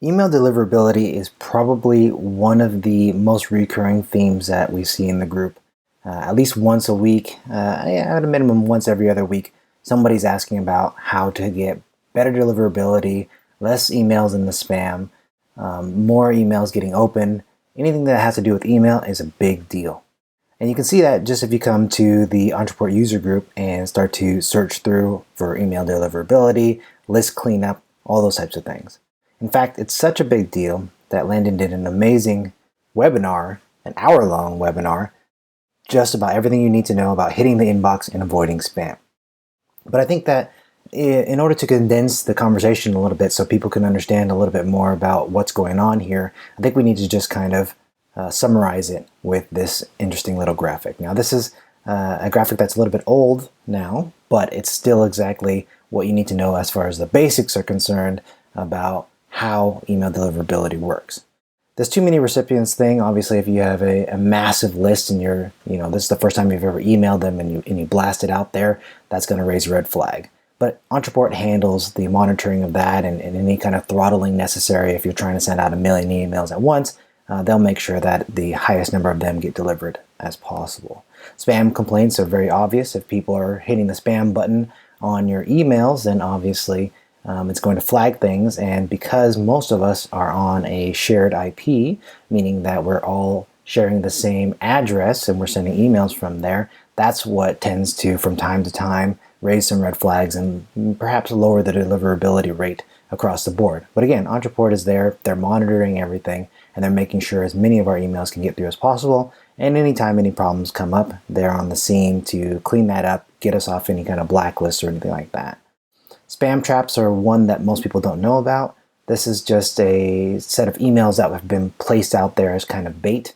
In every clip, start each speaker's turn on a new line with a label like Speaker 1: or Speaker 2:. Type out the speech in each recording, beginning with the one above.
Speaker 1: Email deliverability is probably one of the most recurring themes that we see in the group. At least once a week, at a minimum once every other week, somebody's asking about how to get better deliverability, less emails in the spam, more emails getting open. Anything that has to do with email is a big deal. And you can see that just if you come to the Ontraport user group and start to search through for email deliverability, list cleanup, all those types of things. In fact, it's such a big deal that Landon did an amazing webinar, an hour-long webinar, just about everything you need to know about hitting the inbox and avoiding spam. But I think that in order to condense the conversation a little bit so people can understand a little bit more about what's going on here, I think we need to just kind of summarize it with this interesting little graphic. Now, this is a graphic that's a little bit old now, but it's still exactly what you need to know as far as the basics are concerned about how email deliverability works. This too many recipients thing, obviously if you have a massive list and this is the first time you've ever emailed them and you blast it out there, that's going to raise a red flag. But Ontraport handles the monitoring of that and any kind of throttling necessary if you're trying to send out 1 million emails at once. They'll make sure that the highest number of them get delivered as possible. Spam complaints are very obvious. If people are hitting the spam button on your emails, then obviously it's going to flag things, and because most of us are on a shared IP, meaning that we're all sharing the same address and we're sending emails from there, that's what tends to, from time to time, raise some red flags and perhaps lower the deliverability rate across the board. But again, Ontraport is there, they're monitoring everything, and they're making sure as many of our emails can get through as possible, and anytime any problems come up, they're on the scene to clean that up, get us off any kind of blacklist or anything like that. Spam traps are one that most people don't know about. This is just a set of emails that have been placed out there as kind of bait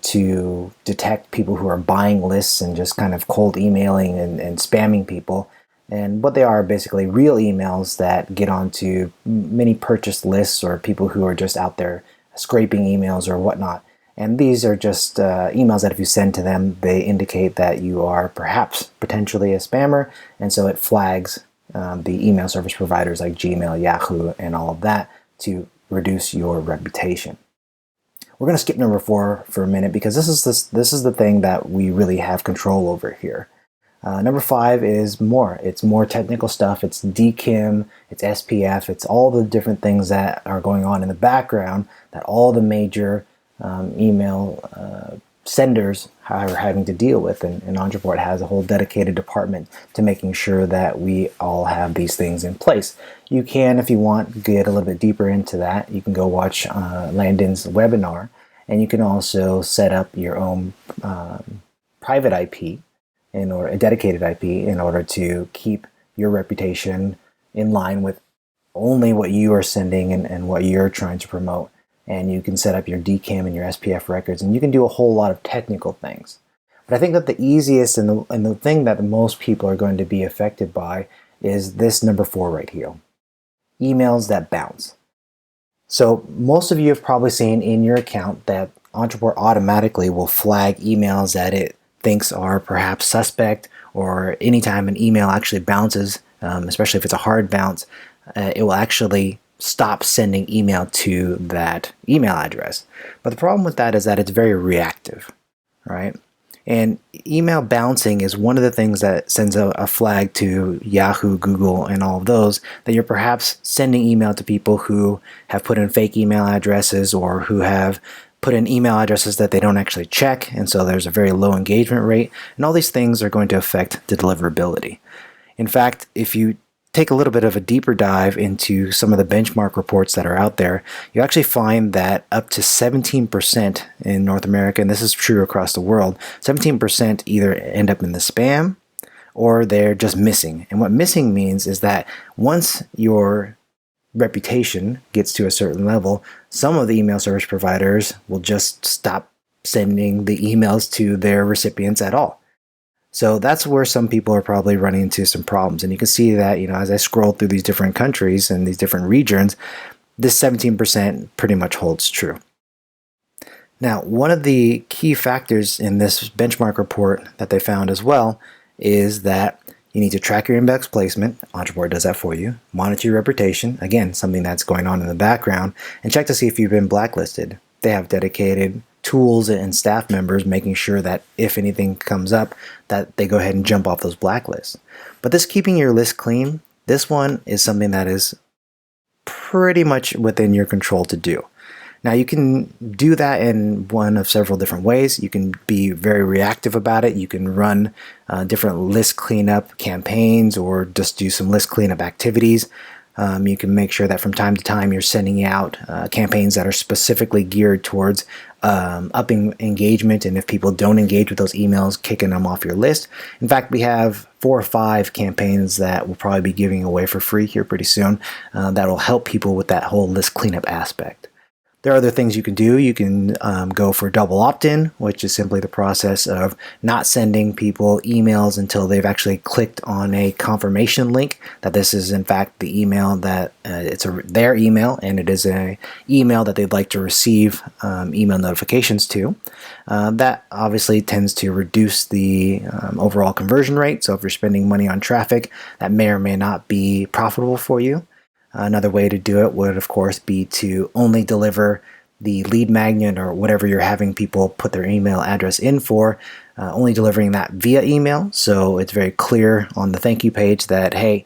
Speaker 1: to detect people who are buying lists and just kind of cold emailing and spamming people. And what they are basically real emails that get onto many purchased lists or people who are just out there scraping emails or whatnot. And these are just emails that if you send to them, they indicate that you are perhaps potentially a spammer, and so it flags the email service providers like Gmail, Yahoo, and all of that to reduce your reputation. We're going to skip number 4 for a minute because this is the thing that we really have control over here. Number 5 is more. It's more technical stuff. It's DKIM, it's SPF, it's all the different things that are going on in the background that all the major email senders are having to deal with, and Ontraport has a whole dedicated department to making sure that we all have these things in place. You can, if you want, get a little bit deeper into that. You can go watch Landon's webinar, and you can also set up your own private IP or a dedicated IP in order to keep your reputation in line with only what you are sending and what you're trying to promote. And you can set up your DKIM and your SPF records, and you can do a whole lot of technical things. But I think that the easiest and the thing that most people are going to be affected by is this number 4 right here. Emails that bounce. So most of you have probably seen in your account that Ontraport automatically will flag emails that it thinks are perhaps suspect, or anytime an email actually bounces, especially if it's a hard bounce, it will actually stop sending email to that email address. But the problem with that is that it's very reactive, right? And email bouncing is one of the things that sends a flag to Yahoo, Google, and all of those that you're perhaps sending email to people who have put in fake email addresses or who have put in email addresses that they don't actually check, and so there's a very low engagement rate, and all these things are going to affect the deliverability. In fact, if you take a little bit of a deeper dive into some of the benchmark reports that are out there, you actually find that up to 17% in North America, and this is true across the world, 17% either end up in the spam or they're just missing. And what missing means is that once your reputation gets to a certain level, some of the email service providers will just stop sending the emails to their recipients at all. So that's where some people are probably running into some problems. And you can see that, as I scroll through these different countries and these different regions, this 17% pretty much holds true. Now, one of the key factors in this benchmark report that they found as well is that You need to track your inbox placement. Ontraport does that for you. Monitor your reputation. Again, something that's going on in the background. And check to see if you've been blacklisted. They have dedicated tools and staff members making sure that if anything comes up, that they go ahead and jump off those blacklists. But this keeping your list clean, this one is something that is pretty much within your control to do. Now, you can do that in one of several different ways. You can be very reactive about it. You can run different list cleanup campaigns or just do some list cleanup activities. You can make sure that from time to time you're sending out campaigns that are specifically geared towards upping engagement, and if people don't engage with those emails, kicking them off your list. In fact, we have 4 or 5 campaigns that we'll probably be giving away for free here pretty soon that will help people with that whole list cleanup aspect. There are other things you can do. You can go for double opt-in, which is simply the process of not sending people emails until they've actually clicked on a confirmation link that this is in fact the email that their email, and it is an email that they'd like to receive email notifications to. That obviously tends to reduce the overall conversion rate. So if you're spending money on traffic, that may or may not be profitable for you. Another way to do it would, of course, be to only deliver the lead magnet or whatever you're having people put their email address in for, only delivering that via email. So it's very clear on the thank you page that, hey,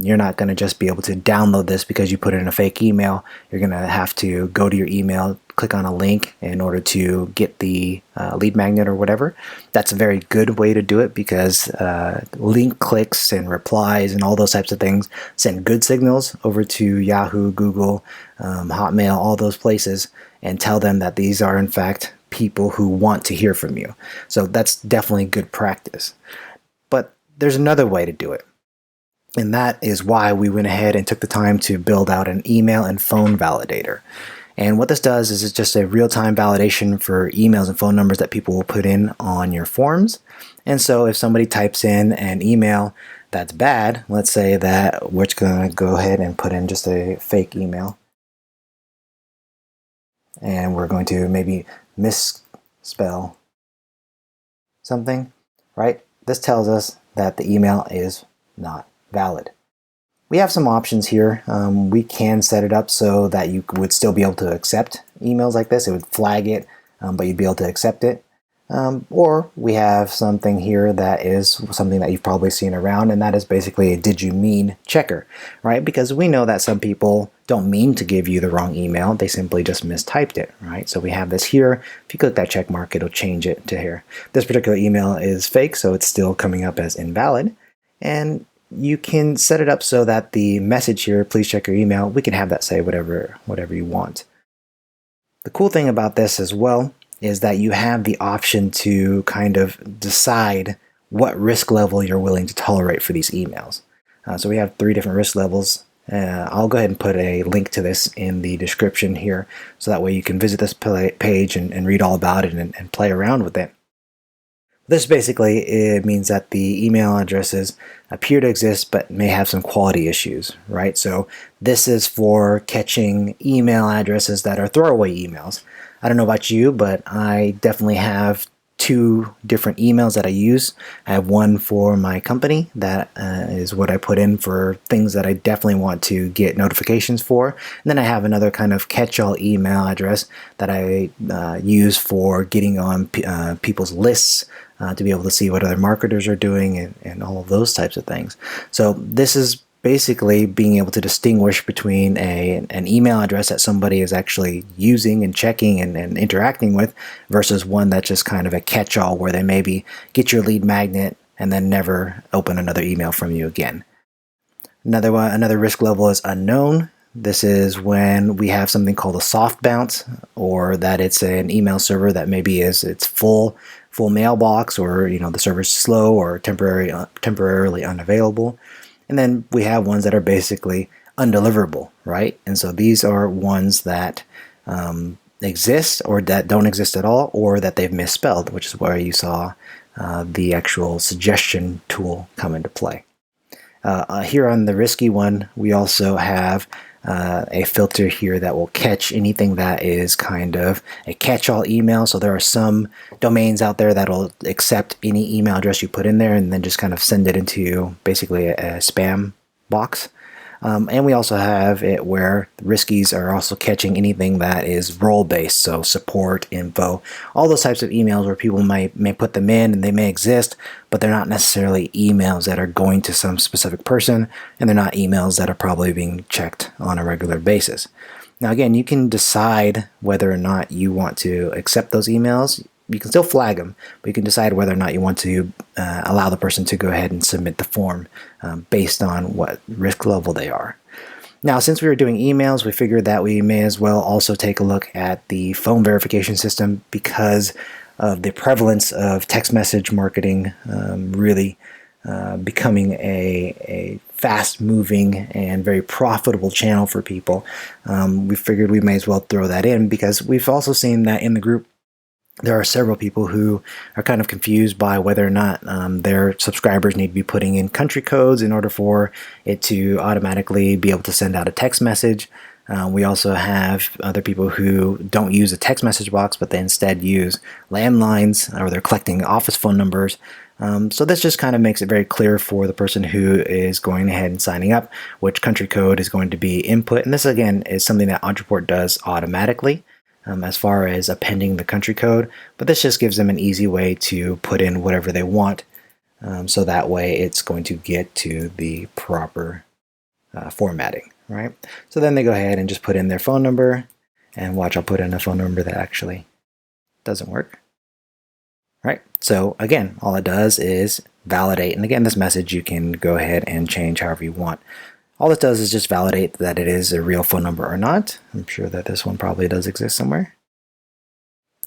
Speaker 1: you're not going to just be able to download this because you put in a fake email. You're going to have to go to your email, click on a link in order to get the lead magnet or whatever. That's a very good way to do it because link clicks and replies and all those types of things send good signals over to Yahoo, Google, Hotmail, all those places, and tell them that these are in fact people who want to hear from you. So that's definitely good practice. But there's another way to do it. And that is why we went ahead and took the time to build out an email and phone validator. And what this does is it's just a real-time validation for emails and phone numbers that people will put in on your forms. And so if somebody types in an email that's bad, let's say that we're just going to go ahead and put in just a fake email. And we're going to maybe misspell something, right? This tells us that the email is not valid. We have some options here. We can set it up so that you would still be able to accept emails like this. It would flag it, but you'd be able to accept it. Or we have something here that is something that you've probably seen around, and that is basically a did you mean checker, right? Because we know that some people don't mean to give you the wrong email. They simply just mistyped it, right? So we have this here. If you click that check mark, it'll change it to here. This particular email is fake, so it's still coming up as invalid. And you can set it up so that the message here, please check your email, we can have that say whatever you want. The cool thing about this as well is that you have the option to kind of decide what risk level you're willing to tolerate for these emails. So we have 3 different risk levels. I'll go ahead and put a link to this in the description here, so that way you can visit this page and read all about it and play around with it. This basically, it means that the email addresses appear to exist but may have some quality issues, right? So this is for catching email addresses that are throwaway emails. I don't know about you, but I definitely have 2 different emails that I use. I have one for my company that is what I put in for things that I definitely want to get notifications for. And then I have another kind of catch-all email address that I use for getting on people's lists to be able to see what other marketers are doing and all of those types of things. So this is basically being able to distinguish between an email address that somebody is actually using and checking and interacting with versus one that's just kind of a catch-all where they maybe get your lead magnet and then never open another email from you again. Another risk level is unknown. This is when we have something called a soft bounce, or that it's an email server that maybe it's full mailbox, or the server's slow or temporarily unavailable. And then we have ones that are basically undeliverable, right? And so these are ones that exist or that don't exist at all, or that they've misspelled, which is where you saw the actual suggestion tool come into play. Here on the risky one, we also have a filter here that will catch anything that is kind of a catch-all email. So there are some domains out there that'll accept any email address you put in there and then just kind of send it into basically a spam box. And we also have it where the riskies are also catching anything that is role-based, so support, info, all those types of emails where people may put them in and they may exist, but they're not necessarily emails that are going to some specific person, and they're not emails that are probably being checked on a regular basis. Now again, you can decide whether or not you want to accept those emails. You can still flag them, but you can decide whether or not you want to allow the person to go ahead and submit the form based on what risk level they are. Now, since we were doing emails, we figured that we may as well also take a look at the phone verification system because of the prevalence of text message marketing really becoming a fast-moving and very profitable channel for people. We figured we may as well throw that in because we've also seen that in the group there are several people who are kind of confused by whether or not their subscribers need to be putting in country codes in order for it to automatically be able to send out a text message. We also have other people who don't use a text message box, but they instead use landlines, or they're collecting office phone numbers. So this just kind of makes it very clear for the person who is going ahead and signing up which country code is going to be input. And this, again, is something that Ontraport does automatically. As far as appending the country code, but this just gives them an easy way to put in whatever they want, so that way it's going to get to the proper formatting, right? So then they go ahead and just put in their phone number, and watch, I'll put in a phone number that actually doesn't work, right? So again, all it does is validate, and again, this message you can go ahead and change however you want. All it does is just validate that it is a real phone number or not. I'm sure that this one probably does exist somewhere.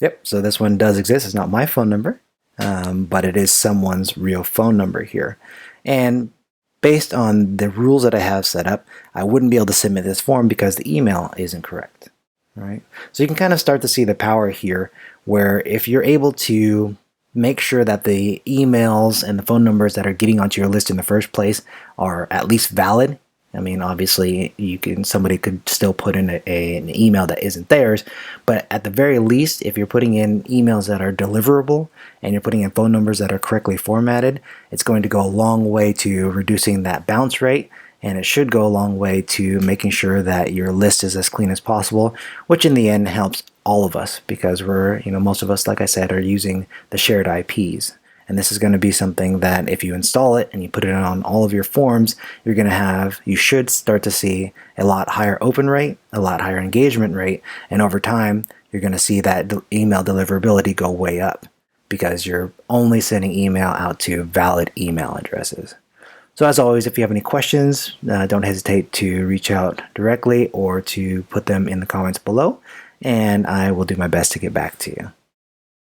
Speaker 1: Yep, so this one does exist. It's not my phone number, but it is someone's real phone number here. And based on the rules that I have set up, I wouldn't be able to submit this form because the email isn't correct, right? So you can kind of start to see the power here, where if you're able to make sure that the emails and the phone numbers that are getting onto your list in the first place are at least valid. I mean, obviously, somebody could still put in an email that isn't theirs, but at the very least, if you're putting in emails that are deliverable and you're putting in phone numbers that are correctly formatted, it's going to go a long way to reducing that bounce rate, and it should go a long way to making sure that your list is as clean as possible, which in the end helps all of us because most of us, like I said, are using the shared IPs. And this is going to be something that if you install it and you put it on all of your forms, you should start to see a lot higher open rate, a lot higher engagement rate, and over time, you're going to see that email deliverability go way up because you're only sending email out to valid email addresses. So as always, if you have any questions, don't hesitate to reach out directly or to put them in the comments below, and I will do my best to get back to you.